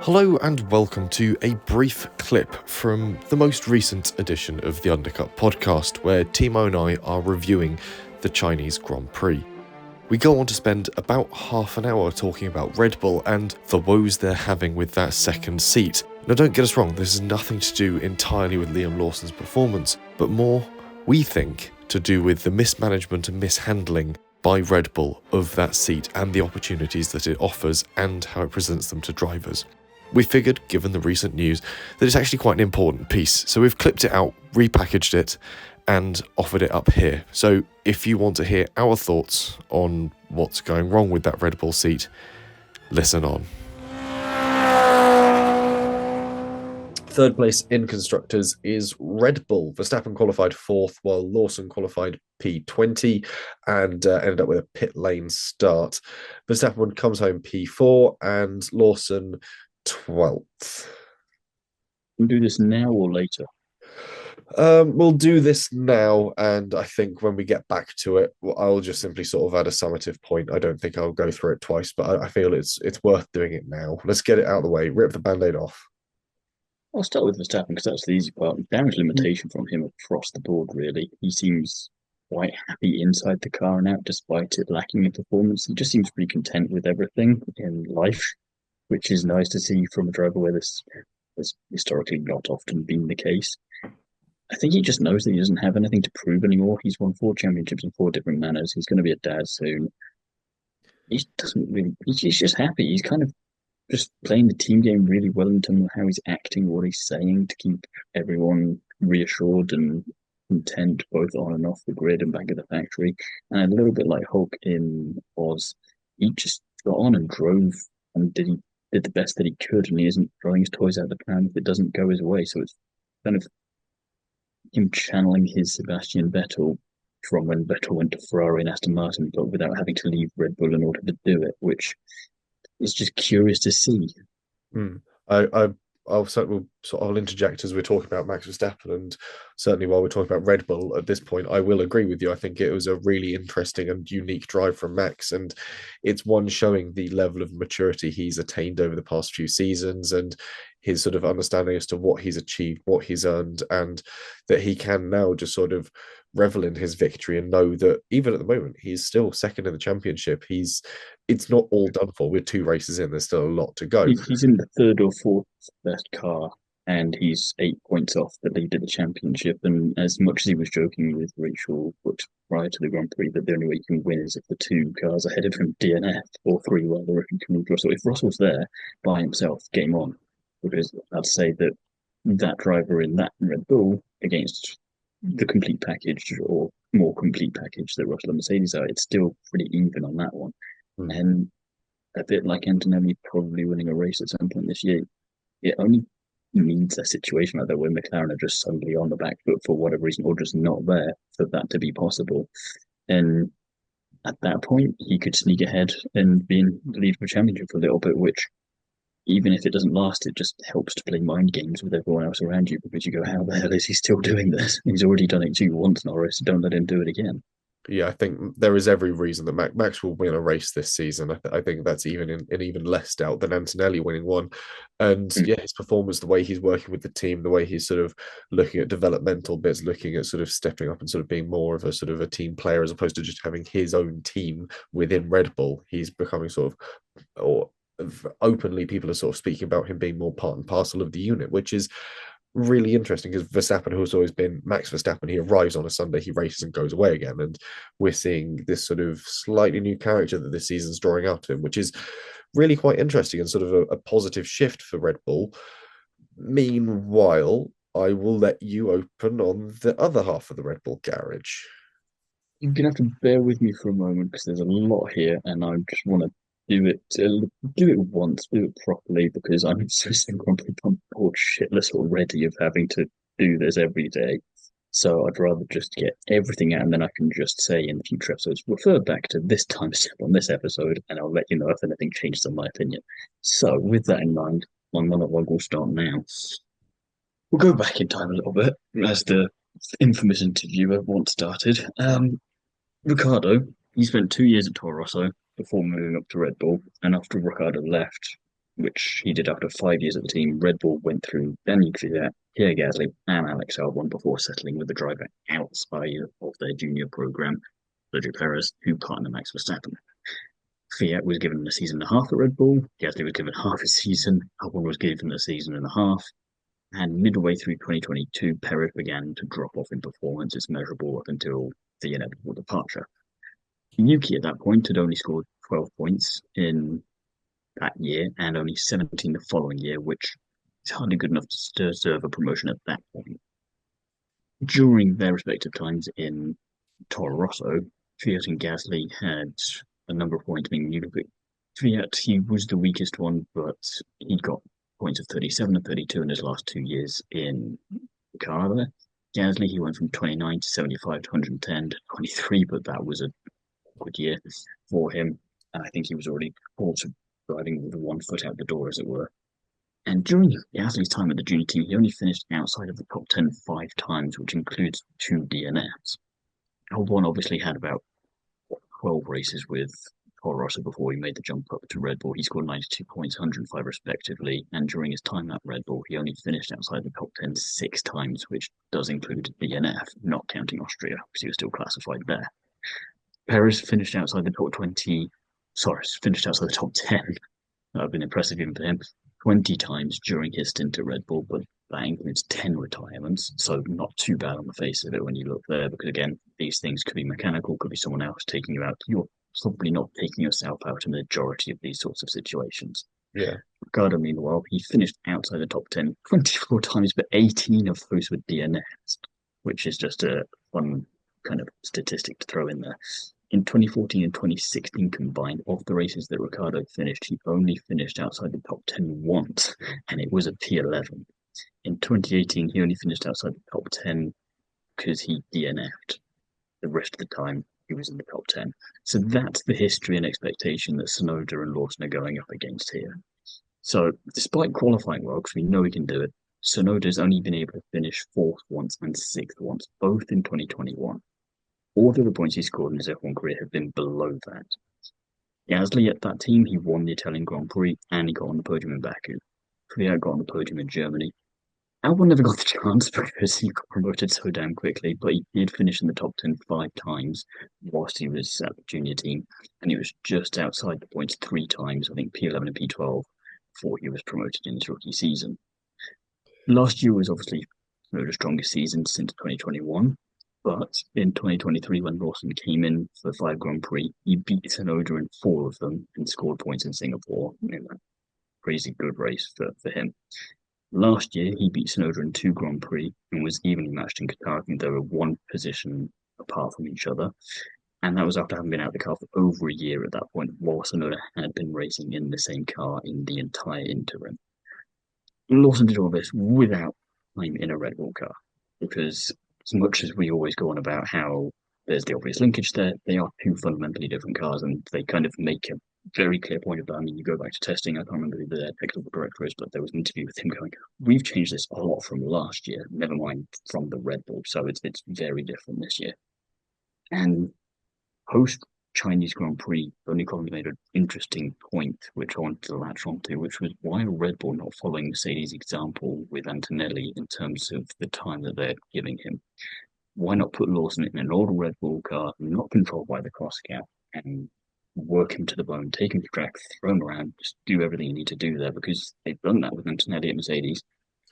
Hello and welcome to a brief clip from the most recent edition of the Undercut podcast, where Thiemo and I are reviewing the Chinese Grand Prix. We go on to spend about half an hour talking about Red Bull and the woes they're having with that second seat. Now don't get us wrong, this has nothing to do entirely with Liam Lawson's performance, but more, we think, to do with the mismanagement and mishandling by Red Bull of that seat and the opportunities that it offers and how it presents them to drivers. We figured, given the recent news, that it's actually quite an important piece, so we've clipped it out, repackaged it, and offered it up here. So if you want to hear our thoughts on what's going wrong with that Red Bull seat, listen on. Third place in Constructors is Red Bull. Verstappen qualified fourth, while Lawson qualified P20 and ended up with a pit lane start. Verstappen comes home P4 and Lawson 12th. We'll do this now or later? We'll do this now, and I think when we get back to it, I'll just simply sort of add a summative point. I don't think I'll go through it twice, but I feel it's worth doing it now. Let's get it out of the way. Rip the band-aid off. I'll start with Verstappen because that's the easy part. Damage limitation from him across the board, really. He seems quite happy inside the car and out, despite it lacking in performance. He just seems pretty content with everything in life, which is nice to see from a driver where this has historically not often been the case. I think he just knows that he doesn't have anything to prove anymore. He's won 4 championships in 4 different manners. He's going to be a dad soon. He doesn't really. He's just happy. He's kind of just playing the team game really well in terms of how he's acting, what he's saying to keep everyone reassured and content, both on and off the grid and back at the factory. And a little bit like Hulk in Oz, he just got on and drove and did the best that he could, and he isn't throwing his toys out the pram if it doesn't go his way. So it's kind of him channeling his Sebastian Vettel from when Vettel went to Ferrari and Aston Martin, but without having to leave Red Bull in order to do it, which is just curious to see. I'll interject as we're talking about Max Verstappen, and certainly while we're talking about Red Bull at this point, I will agree with you. I think it was a really interesting and unique drive from Max, and it's one showing the level of maturity he's attained over the past few seasons and his sort of understanding as to what he's achieved, what he's earned, and that he can now just sort of revel in his victory and know that even at the moment he's still second in the championship. It's not all done for. We're 2 races in. There's still a lot to go. He's in the 3rd or 4th best car, and he's 8 points off the lead of the championship. And as much as he was joking with Rachel prior to the Grand Prix that the only way you can win is if the 2 cars ahead of him DNF, or 3 rather, if you can move Russell. If Russell's there by himself, game on. Because I'd say that driver in that Red Bull against the complete package or more complete package that Russell and Mercedes are, it's still pretty even on that one. And a bit like Antonelli probably winning a race at some point this year, it only needs a situation like that where McLaren are just suddenly on the back foot for whatever reason, or just not there for that to be possible. And at that point, he could sneak ahead and be in the lead for a championship for a little bit, which, even if it doesn't last, it just helps to play mind games with everyone else around you, because you go, how the hell is he still doing this? He's already done it to you once, Norris. Don't let him do it again. Yeah, I think there is every reason that Max will win a race this season. I think that's even in even less doubt than Antonelli winning one. And yeah, his performance, the way he's working with the team, the way he's sort of looking at developmental bits, looking at sort of stepping up and sort of being more of a sort of a team player as opposed to just having his own team within Red Bull. He's becoming sort of, or openly people are sort of speaking about him being more part and parcel of the unit, which is really interesting because Verstappen, who's always been Max Verstappen, he arrives on a Sunday, he races and goes away again. And we're seeing this sort of slightly new character that this season's drawing out to him, which is really quite interesting and sort of a positive shift for Red Bull. Meanwhile, I will let you open on the other half of the Red Bull garage. You're going to have to bear with me for a moment because there's a lot here, and I just want to do it once, do it properly, because I'm so grumpy, I'm bored shitless already of having to do this every day. So I'd rather just get everything out, and then I can just say in future episodes, refer back to this timestamp on this episode, and I'll let you know if anything changes in my opinion. So with that in mind, my monologue will start now. We'll go back in time a little bit, as the infamous interviewer once started. Ricciardo, he spent 2 years at Toro Rosso before moving up to Red Bull, and after Ricciardo left, which he did after 5 years at the team. Red Bull went through Daniel Kvyat, Pierre Gasly, and Alex Albon before settling with the driver outside of their junior program, Sergio Perez, who partnered Max Verstappen. Kvyat was given a season and a half at Red Bull. Gasly was given half a season. Albon was given a season and a half. And midway through 2022, Perez began to drop off in performance. It's measurable up until the inevitable departure. Yuki at that point had only scored 12 points in that year and only 17 the following year, which is hardly good enough to deserve a promotion at that point. During their respective times in Toro Rosso, Kvyat and Gasly had a number of points being unique. Kvyat, he was the weakest one, but he got points of 37 and 32 in his last 2 years in the car there. Gasly, he went from 29 to 75 to 110 to 23, but that was a good year for him. And I think he was already also driving with one foot out the door, as it were. And during Gasly's time at the junior team, he only finished outside of the top 10 5 times, which includes 2 DNFs. Albon obviously had about 12 races with Toro Rosso before he made the jump up to Red Bull. He scored 92 points, 105 respectively, and during his time at Red Bull, he only finished outside the top 10 6 times, which does include DNF, not counting Austria, because he was still classified there. Perez finished outside the top 20, finished outside the top 10. That would have been impressive even for him 20 times during his stint at Red Bull, but that includes 10 retirements, so not too bad on the face of it when you look there, because again, these things could be mechanical, could be someone else taking you out. You're probably not taking yourself out in the majority of these sorts of situations. Yeah. Ricciardo, meanwhile, he finished outside the top 10 24 times, but 18 of those were DNFs, which is just a fun kind of statistic to throw in there. In 2014 and 2016 combined, of the races that Ricciardo finished, he only finished outside the top 10 once, and it was a P11. In 2018, he only finished outside the top 10 because he DNF'd. The rest of the time, he was in the top 10. So that's the history and expectation that Tsunoda and Lawson are going up against here. So despite qualifying well, because we know he can do it, Tsunoda's only been able to finish fourth once and sixth once, both in 2021. All of the points he scored in his F1 career have been below that. Gasly at that team, he won the Italian Grand Prix and he got on the podium in Baku. Kvyat got on the podium in Germany. Albon never got the chance because he got promoted so damn quickly, but he did finish in the top 10 5 times whilst he was at the junior team, and he was just outside the points 3 times, I think P11 and P12, before he was promoted in his rookie season. Last year was obviously the strongest season since 2021. But in 2023, when Lawson came in for the 5 Grand Prix, he beat Tsunoda in 4 of them and scored points in Singapore. Crazy good race for him. Last year, he beat Tsunoda in 2 Grand Prix and was evenly matched in Qatar. I think they were 1 position apart from each other. And that was after having been out of the car for over a year at that point, while Tsunoda had been racing in the same car in the entire interim. Lawson did all this without time in a Red Bull car, because as much as we always go on about how there's the obvious linkage there, they are 2 fundamentally different cars, and they kind of make a very clear point of that. I mean, you go back to testing, I can't remember who the technical director is, but there was an interview with him going, we've changed this a lot from last year, never mind from the Red Bull, so it's very different this year. And post Chinese Grand Prix, Tony Collins made an interesting point, which I wanted to latch onto, which was why are Red Bull not following Mercedes' example with Antonelli in terms of the time that they're giving him? Why not put Lawson in an old Red Bull car, not controlled by the cross cap, and work him to the bone, take him to track, throw him around, just do everything you need to do there, because they've done that with Antonelli at Mercedes,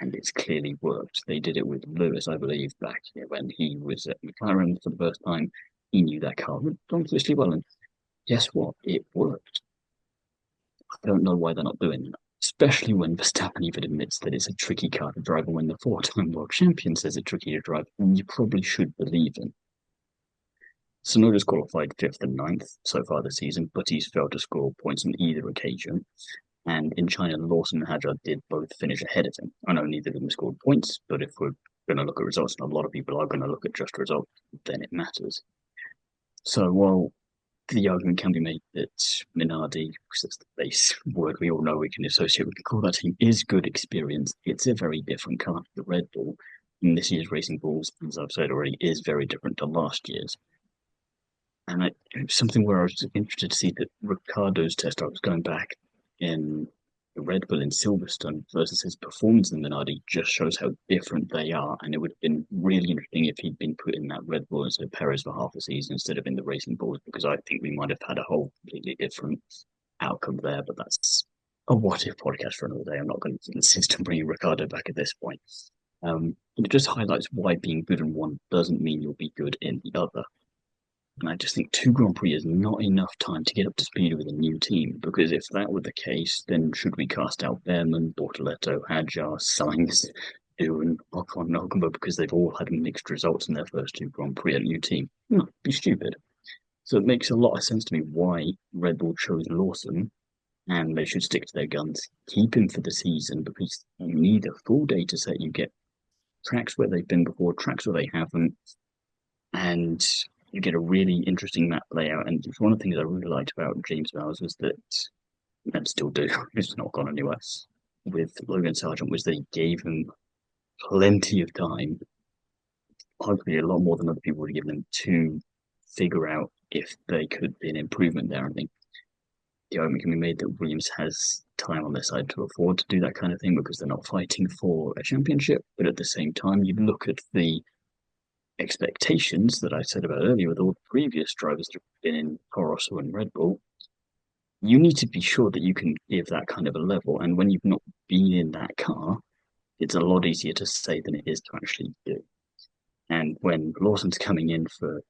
and it's clearly worked. They did it with Lewis, I believe, back when he was at McLaren for the first time. He knew that car ridiculously well, and guess what? It worked. I don't know why they're not doing that, especially when Verstappen even admits that it's a tricky car to drive, and when the 4-time world champion says it's tricky to drive, you probably should believe him. Tsunoda's qualified 5th and 9th so far this season, but he's failed to score points on either occasion. And in China, Lawson and Hadjar did both finish ahead of him. I know neither of them scored points, but if we're going to look at results, and a lot of people are going to look at just results, then it matters. So while the argument can be made that Minardi, because that's the base word we all know we can associate with the core that team, is good experience, it's a very different car to the Red Bull. And this year's Racing Bulls, as I've said already, is very different to last year's. And it was something where I was interested to see that Ricciardo's test. I was going back in Red Bull in Silverstone versus his performance in Minardi just shows how different they are. And it would have been really interesting if he'd been put in that Red Bull instead of Perez for half the season instead of in the Racing Bulls, because I think we might have had a whole completely different outcome there. But that's a what if podcast for another day. I'm not going to insist on bringing Ricardo back at this point. It just highlights why being good in one doesn't mean you'll be good in the other. And I just think two Grand Prix is not enough time to get up to speed with a new team, because if that were the case, then should we cast out Behrman, Bortoletto, Hadjar, Sainz, Ewan, Ocon, and Ocon, because they've all had mixed results in their first two Grand Prix at a new team? No, it'd be stupid. So it makes a lot of sense to me why Red Bull chose Lawson, and they should stick to their guns. Keep him for the season, because you need a full data set. You get tracks where they've been before, tracks where they haven't, and you get a really interesting map layout. And one of the things I really liked about James Bowers was that, and still do, it's not gone anywhere, with Logan Sargent, was that he gave him plenty of time, arguably a lot more than other people would have given him, to figure out if they could be an improvement there. I think the argument can be made that Williams has time on their side to afford to do that kind of thing because they're not fighting for a championship. But at the same time, you look at the expectations that I said about earlier with all the previous drivers that have been in Toro Rosso and Red Bull, you need to be sure that you can give that kind of a level. And when you've not been in that car, it's a lot easier to say than it is to actually do. And when Lawson's coming in for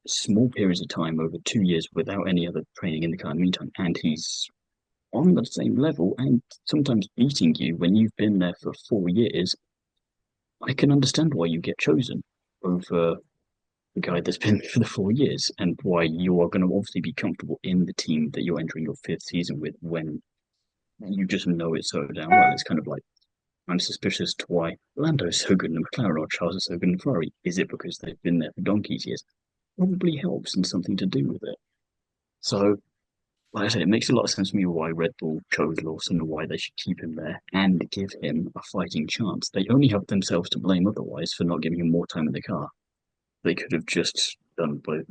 small periods of time over 2 years without any other training in the car in the meantime, and he's on the same level and sometimes beating you when you've been there for 4 years, I can understand why you get chosen over the guy that's been for the 4 years, and why you are going to obviously be comfortable in the team that you're entering your fifth season with when you just know it so damn well. It's kind of like, I'm suspicious to why Lando is so good in McLaren or Charles is so good in Ferrari. Is it because they've been there for donkey's years? Probably helps and something to do with it. So, like I said, it makes a lot of sense to me why Red Bull chose Lawson and why they should keep him there and give him a fighting chance. They only have themselves to blame otherwise for not giving him more time in the car. They could have just done with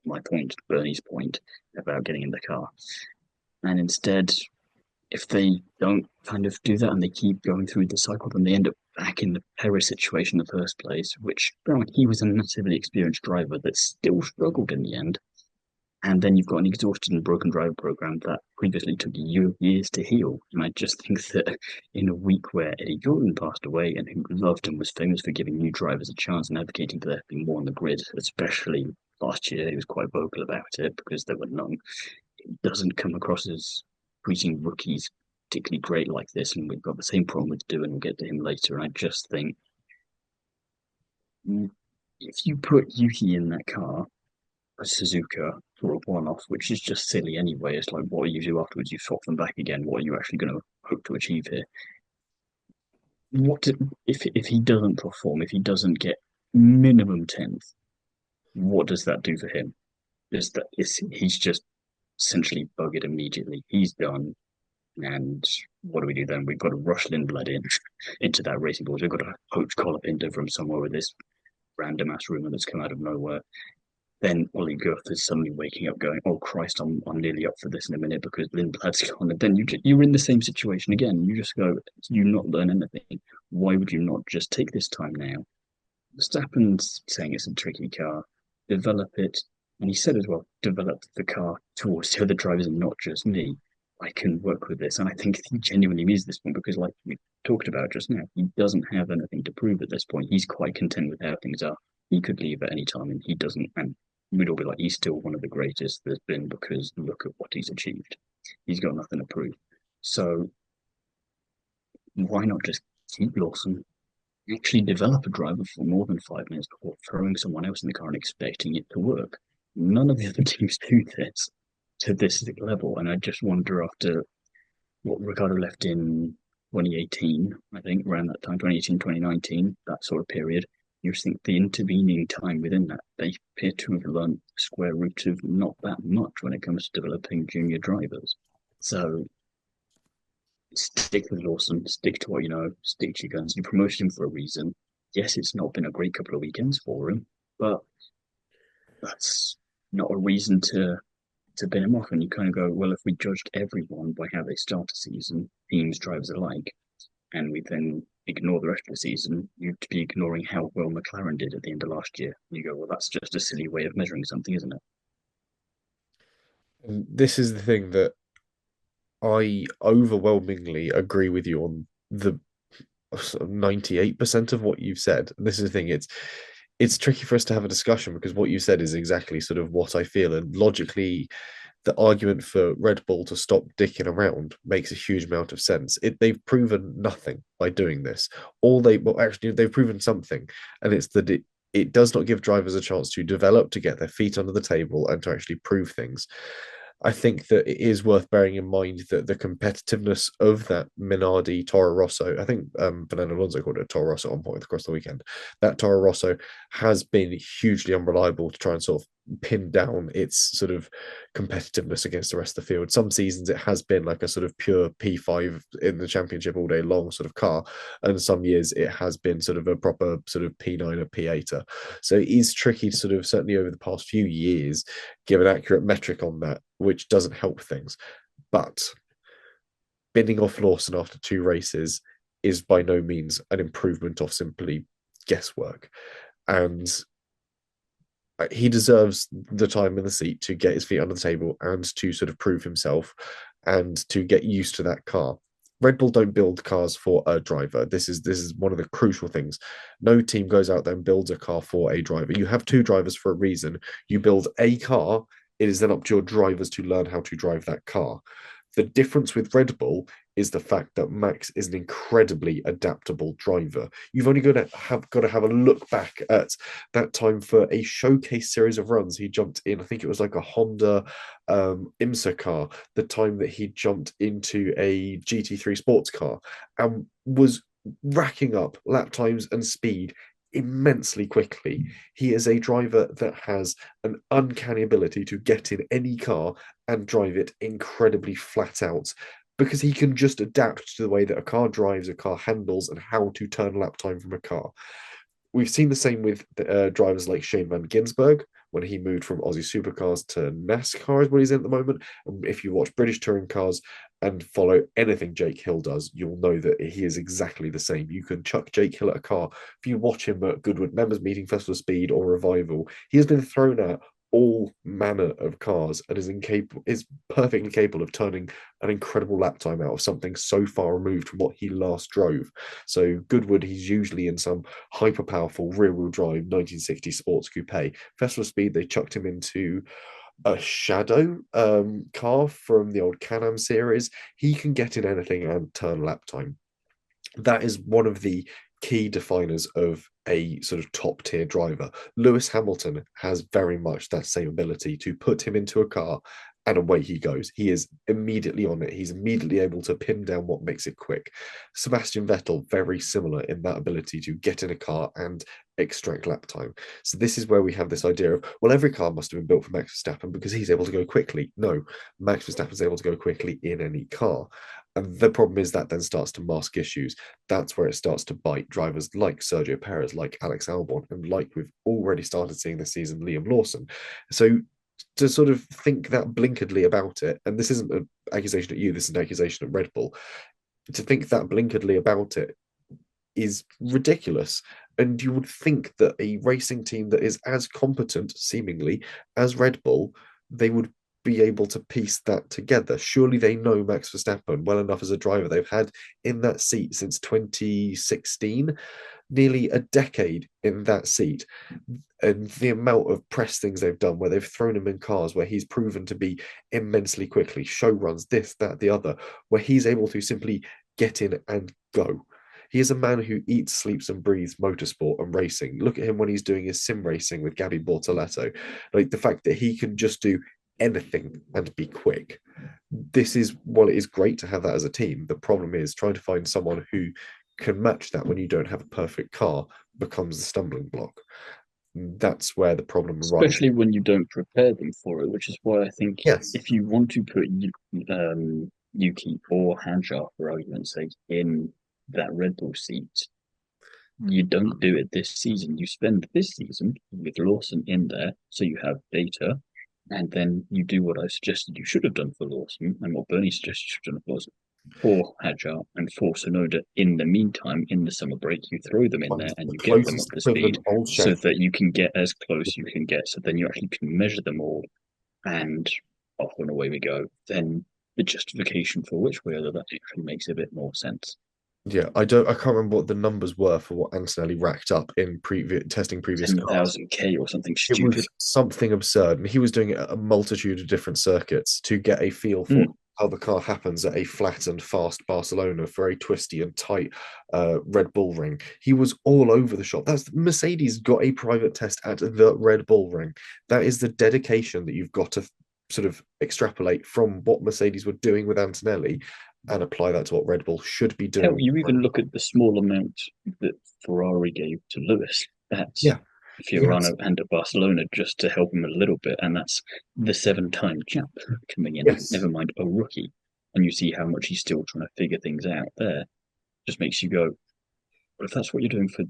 my point, Bernie's point about getting in the car. And instead, if they don't kind of do that and they keep going through the cycle, then they end up back in the Perez situation in the first place, which, he was a massively experienced driver that still struggled in the end. And then you've got an exhausted and broken driver program that previously took years to heal. And I just think that in a week where Eddie Jordan passed away and who loved and was famous for giving new drivers a chance and advocating for there to be more on the grid, especially last year, he was quite vocal about it because there were none. It doesn't come across as treating rookies particularly great like this. And we've got the same problem with Dew, and we'll get to him later. And I just think if you put Yuki in that car, a Suzuka for a one-off, which is just silly anyway. It's like, what do you do afterwards? You swap them back again. What are you actually going to hope to achieve here? If he doesn't perform? If he doesn't get minimum 10th, what does that do for him? He's just essentially buggered immediately. He's done. And what do we do then? We've got to rush Lindblad into that racing board. We've got to poach Colapinto from somewhere with this random ass rumor that's come out of nowhere. Then Ollie Guth is suddenly waking up going, oh Christ, I'm nearly up for this in a minute because Lindblad's gone. And then you're in the same situation again. You just go, you not learn anything. Why would you not just take this time now? Verstappen's saying it's a tricky car, develop it. And he said as well, develop the car towards the other drivers and not just me. I can work with this. And I think he genuinely means this point because, like we talked about just now, he doesn't have anything to prove at this point. He's quite content with how things are. He could leave at any time and he doesn't. And we'd all be like, he's still one of the greatest there's been because look at what he's achieved. He's got nothing to prove. So why not just keep Lawson, actually develop a driver for more than 5 minutes before throwing someone else in the car and expecting it to work? None of the other teams do this to this level. And I just wonder, after what Ricardo left in 2018, I think around that time, 2018, 2019, that sort of period, you just think the intervening time within that, they appear to have learned the square root of not that much when it comes to developing junior drivers. So stick with Lawson, stick to what you know, stick to your guns. You promoted him for a reason. Yes, it's not been a great couple of weekends for him, but that's not a reason to to bin him off, and you kind of go, well, if we judged everyone by how they start a season, teams, drivers alike, and we then ignore the rest of the season, you'd be ignoring how well McLaren did at the end of last year. You go, well, that's just a silly way of measuring something, isn't it? And this is the thing that I overwhelmingly agree with you on the sort of 98% of what you've said. And this is the thing, it's tricky for us to have a discussion because what you said is exactly sort of what I feel. And logically, the argument for Red Bull to stop dicking around makes a huge amount of sense. They've proven nothing by doing this. Well, actually, they've proven something, and it's that it does not give drivers a chance to develop, to get their feet under the table, and to actually prove things. I think that it is worth bearing in mind that the competitiveness of that Minardi Toro Rosso, I think Fernando Alonso called it a Toro Rosso at one point across the weekend, that Toro Rosso has been hugely unreliable to try and sort of pin down its sort of competitiveness against the rest of the field. Some seasons it has been like a sort of pure P5 in the championship all day long sort of car, and some years it has been sort of a proper sort of P9 or P8er. So it is tricky to sort of, certainly over the past few years, give an accurate metric on that, which doesn't help things. But binning off Lawson after two races is by no means an improvement of simply guesswork. And he deserves the time in the seat to get his feet under the table and to sort of prove himself and to get used to that car. Red Bull don't build cars for a driver. This is one of the crucial things. No team goes out there and builds a car for a driver. You have two drivers for a reason. You build a car, it is then up to your drivers to learn how to drive that car. The difference with Red Bull is the fact that Max is an incredibly adaptable driver. You've only got to have a look back at that time for a showcase series of runs. He jumped in, I think it was like a Honda IMSA car, the time that he jumped into a GT3 sports car and was racking up lap times and speed immensely quickly. He is a driver that has an uncanny ability to get in any car and drive it incredibly flat out because he can just adapt to the way that a car drives, a car handles, and how to turn lap time from a car. We've seen the same with drivers like Shane Van Gisbergen when he moved from Aussie Supercars to NASCAR, is what he's in at the moment. And if you watch British touring cars and follow anything Jake Hill does, you'll know that he is exactly the same. You can chuck Jake Hill at a car. If you watch him at Goodwood Members Meeting, Festival of Speed, or Revival, he has been thrown at all manner of cars and is perfectly capable of turning an incredible lap time out of something so far removed from what he last drove. So Goodwood, he's usually in some hyper powerful rear wheel drive 1960 sports coupe. Festival of Speed, they chucked him into a shadow car from the old Can-Am series. He can get in anything and turn lap time. That is one of the key definers of a sort of top tier driver. Lewis Hamilton has very much that same ability to put him into a car and away he goes. He is immediately on it. He's immediately able to pin down what makes it quick. Sebastian Vettel, very similar in that ability to get in a car and extract lap time. So this is where we have this idea of, well, every car must have been built for Max Verstappen because he's able to go quickly. No, Max Verstappen's able to go quickly in any car. And the problem is that then starts to mask issues. That's where it starts to bite drivers like Sergio Perez, like Alex Albon, and like we've already started seeing this season, Liam Lawson. So to sort of think that blinkeredly about it, and this isn't an accusation at you, this is an accusation at Red Bull, to think that blinkeredly about it is ridiculous. And you would think that a racing team that is as competent, seemingly, as Red Bull, they would be able to piece that together. Surely they know Max Verstappen well enough as a driver. They've had in that seat since 2016, nearly a decade in that seat. And the amount of press things they've done where they've thrown him in cars where he's proven to be immensely quickly, show runs, this, that, the other, where he's able to simply get in and go. He is a man who eats, sleeps, and breathes motorsport and racing. Look at him when he's doing his sim racing with Gabby Bortoletto. Like the fact that he can just do anything and be quick. This is, well, it is great to have that as a team. The problem is trying to find someone who can match that when you don't have a perfect car becomes the stumbling block. That's where the problem arises. Especially when you don't prepare them for it, which is why I think Yes. if you want to put Yuki or Hanjar, for argument's sake, in that Red Bull seat, you don't do it this season. You spend this season with Lawson in there, so you have data. and then you do what I suggested you should have done for Lawson, and what Bernie suggested you should have done for Lawson, for Hadjar and for Tsunoda in the meantime, in the summer break, you throw them in Find there and the you get them up closest to speed equivalent old so chef. that you can get as close you can get. So then you actually can measure them all and off and away we go. Then the justification for which way or the other actually makes a bit more sense. Yeah, I can't remember what the numbers were for what Antonelli racked up in testing previous cars. 10,000 K or something It stupid. was something absurd, and he was doing it at a multitude of different circuits to get a feel for Mm. how the car happens at a flat and fast Barcelona for a twisty and tight Red Bull ring. He was all over the shop. That's Mercedes got a private test at the Red Bull ring. That is the dedication that you've got to sort of extrapolate from what Mercedes were doing with Antonelli and apply that to what Red Bull should be Hell, doing. you even look at the small amount that Ferrari gave to Lewis. That's Yeah. Yes. Fiorano and at Barcelona just to help him a little bit, and that's the seven-time champ coming in. Yes. Never mind a rookie, and you see how much he's still trying to figure things out there. Just makes you go, well, if that's what you're doing for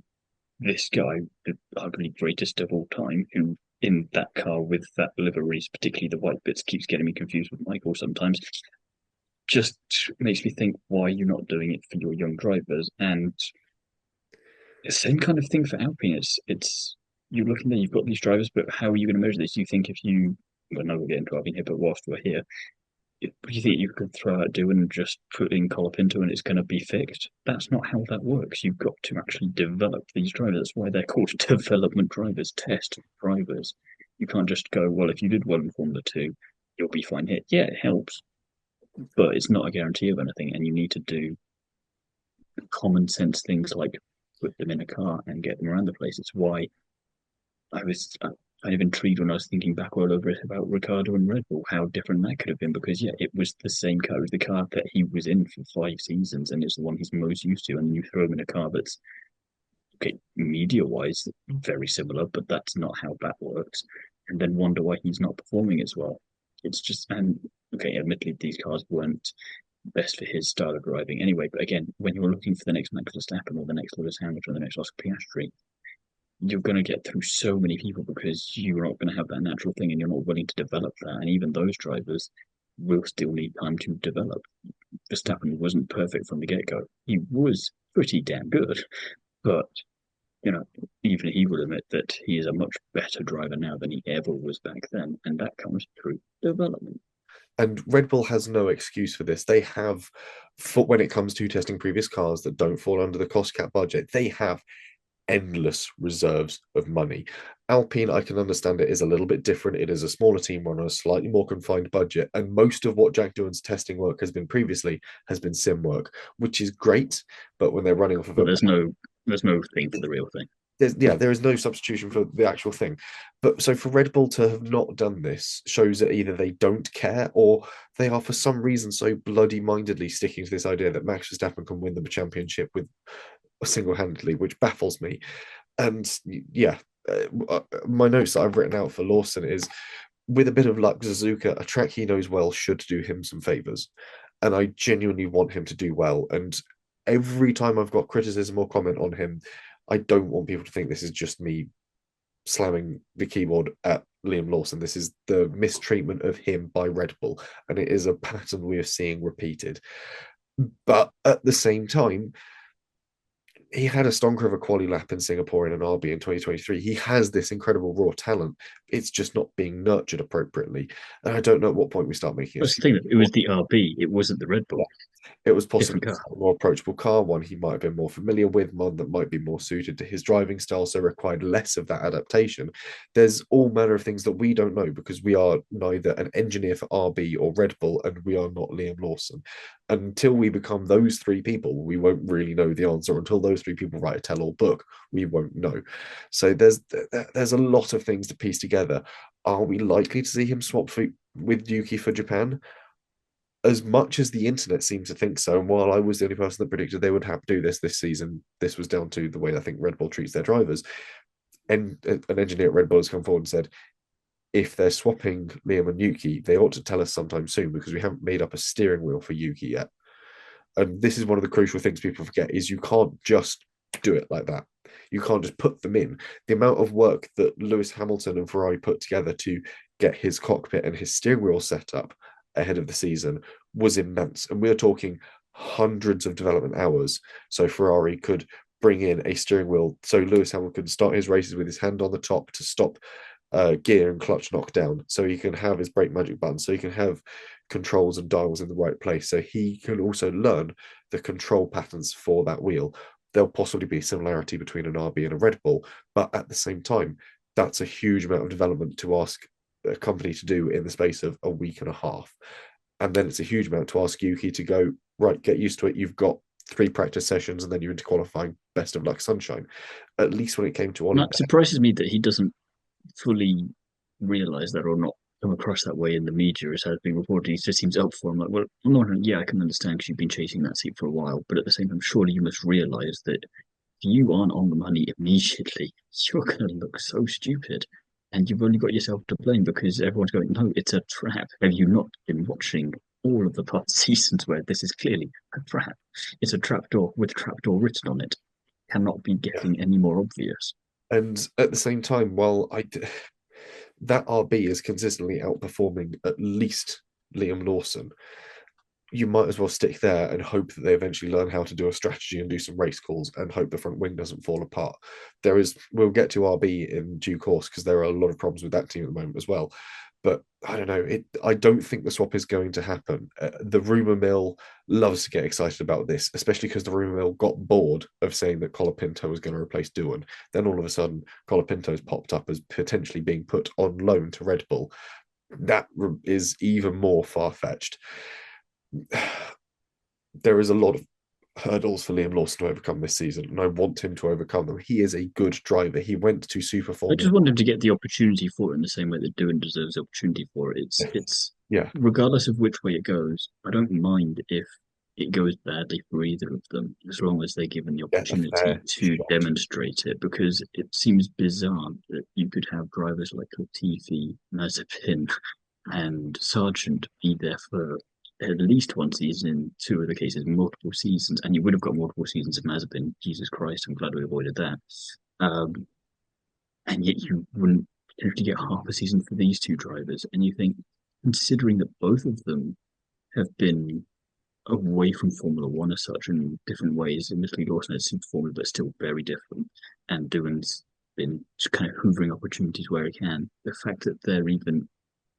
this guy, the arguably greatest of all time, who in that car with that liveries, particularly the white bits, keeps getting me confused with Michael sometimes. Just makes me think why you're not doing it for your young drivers. And the same kind of thing for Alpine. It's you're looking there, you've got these drivers, but how are you going to measure this? You think if you well, no, we'll get into Alpine here, but whilst we're here, do you think you could throw out do and just put in Colapinto and it's going to be fixed? That's not how that works. You've got to actually develop these drivers. That's why they're called development drivers, test drivers. You can't just go, well, if you did well in Formula 2, you'll be fine here. Yeah, it helps, but it's not a guarantee of anything. And you need to do common sense things like put them in a car and get them around the place. It's why I was kind of intrigued when I was thinking back all over it about Ricardo and Red Bull, how different that could have been. Because yeah, it was the same car, it was the car that he was in for 5 seasons, and it's the one he's most used to. And you throw him in a car that's okay, media-wise, very similar, but that's not how that works. And then wonder why he's not performing as well. It's just and okay, admittedly these cars weren't best for his style of driving anyway. But again, when you're looking for the next Max Verstappen or the next Lewis Hamilton or the next Oscar Piastri, you're going to get through so many people because you're not going to have that natural thing and you're not willing to develop that. And even those drivers will still need time to develop. Verstappen wasn't perfect from the get go. He was pretty damn good, but you know, even he will admit that he is a much better driver now than he ever was back then, and that comes through development. And Red Bull has no excuse for this. They have, for when it comes to testing previous cars that don't fall under the cost cap budget, they have endless reserves of money. Alpine, I can understand it is a little bit different. It is a smaller team on a slightly more confined budget, and most of what Jack Doohan's testing work has been previously has been sim work, which is great. But when they're running off of But a there's no thing for the real thing. there is no substitution for the actual thing. But so for Red Bull to have not done this shows that either they don't care or they are for some reason so bloody mindedly sticking to this idea that Max Verstappen can win the championship with single-handedly, which baffles me. And yeah, my notes that I've written out for Lawson is with a bit of luck, Suzuka, a track he knows well, should do him some favors. And I genuinely want him to do well. And every time I've got criticism or comment on him, I don't want people to think this is just me slamming the keyboard at Liam Lawson. This is the mistreatment of him by Red Bull, and it is a pattern we are seeing repeated. But at the same time, he had a stonker of a quali lap in Singapore in an RB in 2023. He has this incredible raw talent. It's just not being nurtured appropriately. And I don't know at what point we start making That's the thing. It was the RB. It wasn't the Red Bull. it was Different possibly car. a more approachable car, one he might have been more familiar with, one that might be more suited to his driving style, so required less of that adaptation. There's all manner of things that we don't know because we are neither an engineer for RB or Red Bull, and we are not Liam Lawson. Until we become those three people, we won't really know the answer. Until those three people write a tell-all book, we won't know. So there's a lot of things to piece together. Are we likely to see him swap with Yuki for Japan? As much as the internet seemed to think so, and while I was the only person that predicted they would have to do this season, this was down to the way I think Red Bull treats their drivers. And an engineer at Red Bull has come forward and said, if they're swapping Liam and Yuki, they ought to tell us sometime soon because we haven't made up a steering wheel for Yuki yet. And this is one of the crucial things people forget is you can't just do it like that. You can't just put them in. The amount of work that Lewis Hamilton and Ferrari put together to get his cockpit and his steering wheel set up ahead of the season was immense. And we're talking hundreds of development hours. So Ferrari could bring in a steering wheel so Lewis Hamilton could start his races with his hand on the top to stop gear and clutch knockdown, so he can have his brake magic button, so he can have controls and dials in the right place, so he can also learn the control patterns for that wheel. There'll possibly be similarity between an RB and a Red Bull, but at the same time, that's a huge amount of development to ask a company to do in the space of a week and a half. And then it's a huge amount to ask Yuki to go, right, get used to it. You've got 3 practice sessions and then you're into qualifying. Best of luck, sunshine. At least when it came to That surprises me that he doesn't fully realize that or not come across that way in the media as has been reported. He just seems up for him. Like, well, yeah, I can understand because you've been chasing that seat for a while, but at the same time, surely you must realize that if you aren't on the money immediately, you're going to look so stupid. And you've only got yourself to blame because everyone's going, no, it's a trap. Have you not been watching all of the past seasons where this is clearly a trap? It's a trapdoor with trapdoor written on it. Cannot be Yeah. getting any more obvious. And at the same time, while that RB is consistently outperforming at least Liam Lawson, you might as well stick there and hope that they eventually learn how to do a strategy and do some race calls and hope the front wing doesn't fall apart. We'll get to RB in due course because there are a lot of problems with that team at the moment as well. But I don't know. I don't think the swap is going to happen. The rumor mill loves to get excited about this, especially because the rumor mill got bored of saying that Colapinto was going to replace Doohan. Then all of a sudden, Colapinto's popped up as potentially being put on loan to Red Bull. That is even more far fetched. There is a lot of hurdles for Liam Lawson to overcome this season, and I want him to overcome them. He is a good driver. He went to Super I Formula. just want him to get the opportunity for it in the same way that Doohan deserves the opportunity for it. It's Yeah, regardless of which way it goes, I don't mind if it goes badly for either of them, as long as they're given the get a opportunity fair to shot. demonstrate it. Because it seems bizarre that you could have drivers like Latifi, Mazepin, and Sargent be there for at least one season, in 2 of the cases, multiple seasons, and you would have got multiple seasons of Mazepin. Jesus Christ, I'm glad we avoided that. Um, and yet you wouldn't potentially get half a season for these 2 drivers. And you think, considering that both of them have been away from Formula One as such in different ways, admittedly Lawson has Super Formula, but still very different, and Doohan's been just kind of hoovering opportunities where he can. The fact that they're even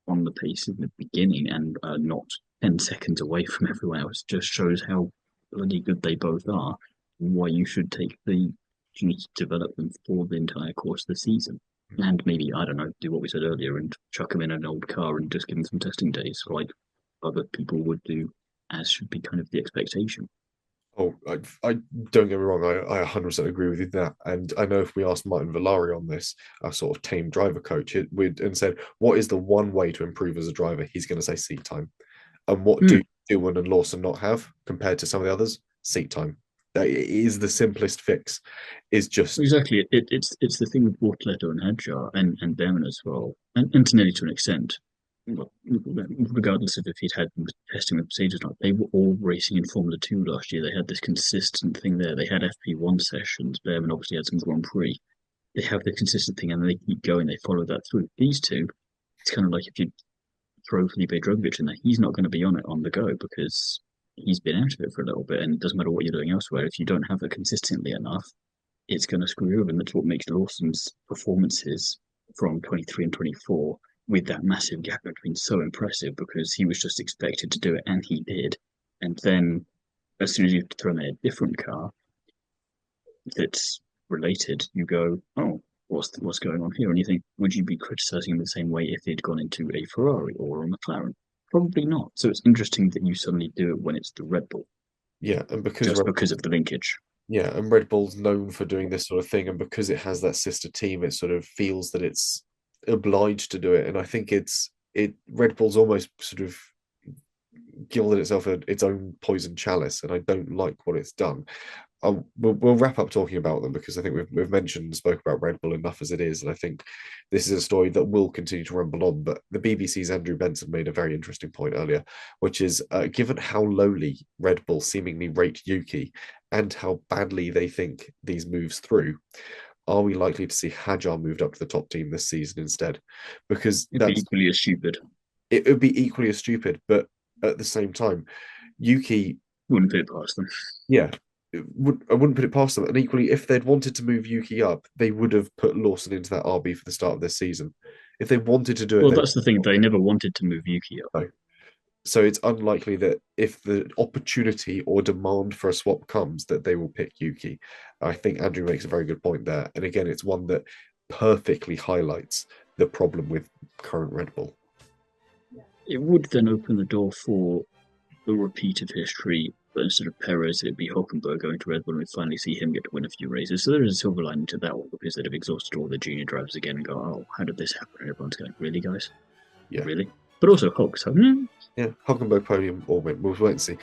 on the pace in the beginning and not 10 seconds away from everyone else just shows how bloody good they both are, and why you should take the opportunity to develop them for the entire course of the season. And maybe, I don't know, do what we said earlier and chuck them in an old car and just give them some testing days like other people would do, as should be kind of the expectation. Oh, I don't get me wrong. I 100% agree with you that. And I know if we asked Martin Valari on this, our sort of tame driver coach, and said, what is the one way to improve as a driver? He's going to say seat time. And what do Mm, Doohan and Lawson not have compared to some of the others? Seat time. That is the simplest fix. Is just exactly. It's the thing with Bortoleto and Hadjar and Behrman as well, and to nearly to an extent. Regardless of if he'd had testing with Mercedes or not, they were all racing in Formula 2 last year. They had this consistent thing there. They had FP1 sessions. Behrman obviously had some Grand Prix. They have the consistent thing and they keep going. They follow that through. These 2, it's kind of like if you throw Felipe Drugovich in there, he's not going to be on it on the go because he's been out of it for a little bit. And it doesn't matter what you're doing elsewhere. If you don't have it consistently enough, it's going to screw you over. And that's what makes Lawson's performances from 23 and 24 with that massive gap between so impressive because he was just expected to do it and he did. And then as soon as you throw in a different car that's related, you go, oh, what's going on here? And you think, would you be criticizing him the same way if he'd gone into a Ferrari or a McLaren? Probably not. So it's interesting that you suddenly do it when it's the Red Bull, yeah, and just because of the linkage. Red Bull's known for doing this sort of thing, and because it has that sister team, it sort of feels that it's obliged to do it. And I think it Red Bull's almost sort of gilded itself its own poison chalice, and I don't like what it's done. We'll wrap up talking about them because I think we've mentioned and spoke about Red Bull enough as it is, and I think this is a story that will continue to rumble on. But the BBC's Andrew Benson made a very interesting point earlier, which is given how lowly Red Bull seemingly rate Yuki and how badly they think these moves through, are we likely to see Hajar moved up to the top team this season instead? Because It'd be equally as stupid. it would be equally as stupid, but at the same time, Yuki Wouldn't put it past them. yeah, I wouldn't put it past them. And equally, if they'd wanted to move Yuki up, they would have put Lawson into that RB for the start of this season. If they wanted to do it, Well, that's the thing. They never wanted to move Yuki up. no. So it's unlikely that if the opportunity or demand for a swap comes, that they will pick Yuki. I think Andrew makes a very good point there. And again, it's one that perfectly highlights the problem with current Red Bull. It would then open the door for a repeat of history, but instead of Perez, it'd be Hülkenberg going to Red Bull, and we finally see him get to win a few races. So there is a silver lining to that one, because they'd have exhausted all the junior drivers again and go, oh, how did this happen? And everyone's going, really, guys? Yeah. Really? But also Hulk, so yeah, Hülkenberg podium or win. We'll wait and see.